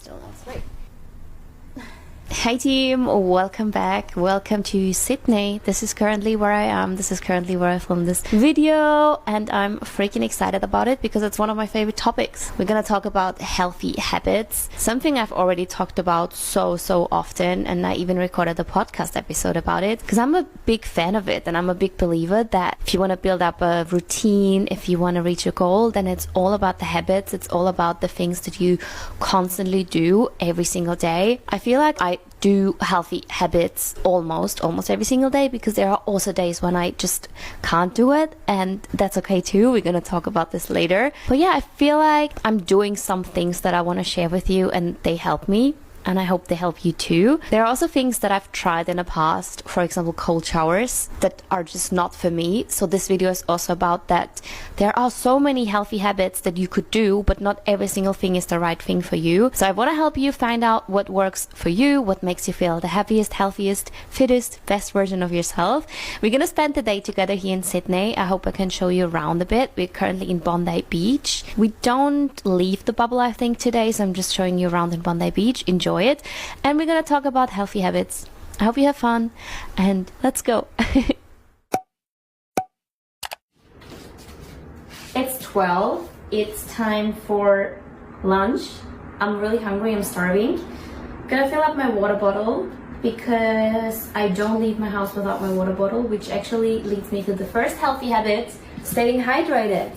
still not straight. Hi team, welcome back. Welcome to Sydney. This is currently where I am. This is currently where I filmed this video, and I'm freaking excited about it because it's one of my favorite topics. We're gonna talk about healthy habits, something I've already talked about so often, and I even recorded a podcast episode about it because I'm a big fan of it, and I'm a big believer that if you want to build up a routine, if you want to reach a goal, then it's all about the habits. It's all about the things that you constantly do every single day. I feel like I do healthy habits almost every single day because there are also days when I just can't do it, and that's okay too. We're gonna talk about this later. But yeah, I feel like I'm doing some things that I want to share with you, and they help me, and I hope they help you too. There are also things that I've tried in the past, for example cold showers, that are just not for me. So this video is also about that. There are so many healthy habits that you could do, but not every single thing is the right thing for you. So I want to help you find out what works for you, what makes you feel the happiest, healthiest, fittest, best version of yourself. We're gonna spend the day together here in Sydney. I hope I can show you around a bit. We're currently in Bondi Beach. We don't leave the bubble, I think, today, so I'm just showing you around in Bondi Beach. Enjoy it, and we're gonna talk about healthy habits. I hope you have fun, and let's go. It's 12. It's time for lunch. I'm really hungry. I'm starving. Gonna fill up my water bottle because I don't leave my house without my water bottle, which actually leads me to the first healthy habit: staying hydrated.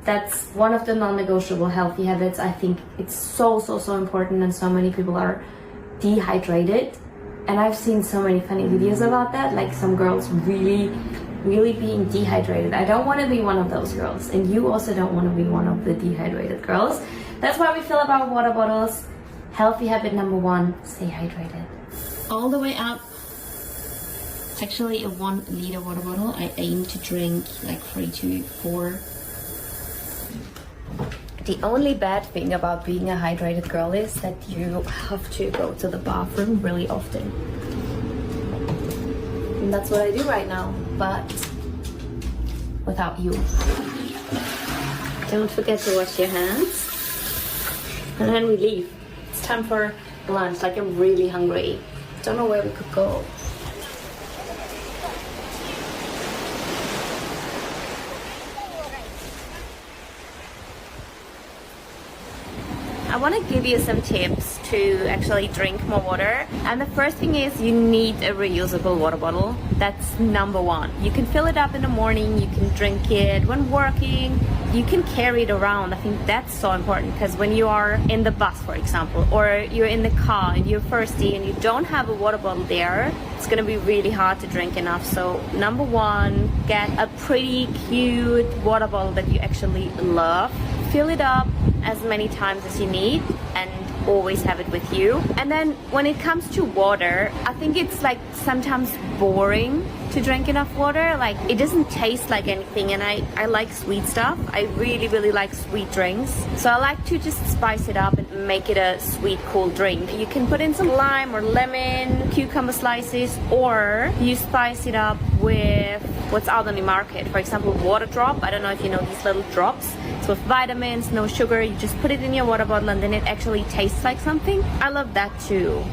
That's one of the non-negotiable healthy habits. I think it's so important, and so many people are dehydrated, and I've seen so many funny videos about that, like some girls really being dehydrated. I don't want to be one of those girls, and you also don't want to be one of the dehydrated girls. That's why we fill up our water bottles. Healthy habit number 1: stay hydrated. All the way up. It's actually a 1 liter water bottle. I aim to drink like 3 to 4. The only bad thing about being a hydrated girl is that you have to go to the bathroom really often. And that's what I do right now, but without you. Don't forget to wash your hands. And then we leave. It's time for lunch. Like, I'm really hungry. Don't know where we could go. I want to give you some tips to actually drink more water. And the first thing is you need a reusable water bottle. That's number 1. You can fill it up in the morning, you can drink it when working, you can carry it around. I think that's so important because when you are in the bus, for example, or you're in the car and you're thirsty and you don't have a water bottle there, it's gonna be really hard to drink enough. So number 1, get a pretty cute water bottle that you actually love. Fill it up as many times as you need, and always have it with you. And then when it comes to water, I think it's like sometimes boring to drink enough water. Like, it doesn't taste like anything, and I like sweet stuff. I really like sweet drinks, so I like to just spice it up and make it a sweet cool drink. You can put in some lime or lemon, cucumber slices, or you spice it up with what's out on the market. For example, water drop. I don't know if you know these little drops. It's with vitamins, no sugar. You just put it in your water bottle and then it actually tastes like something. I love that too.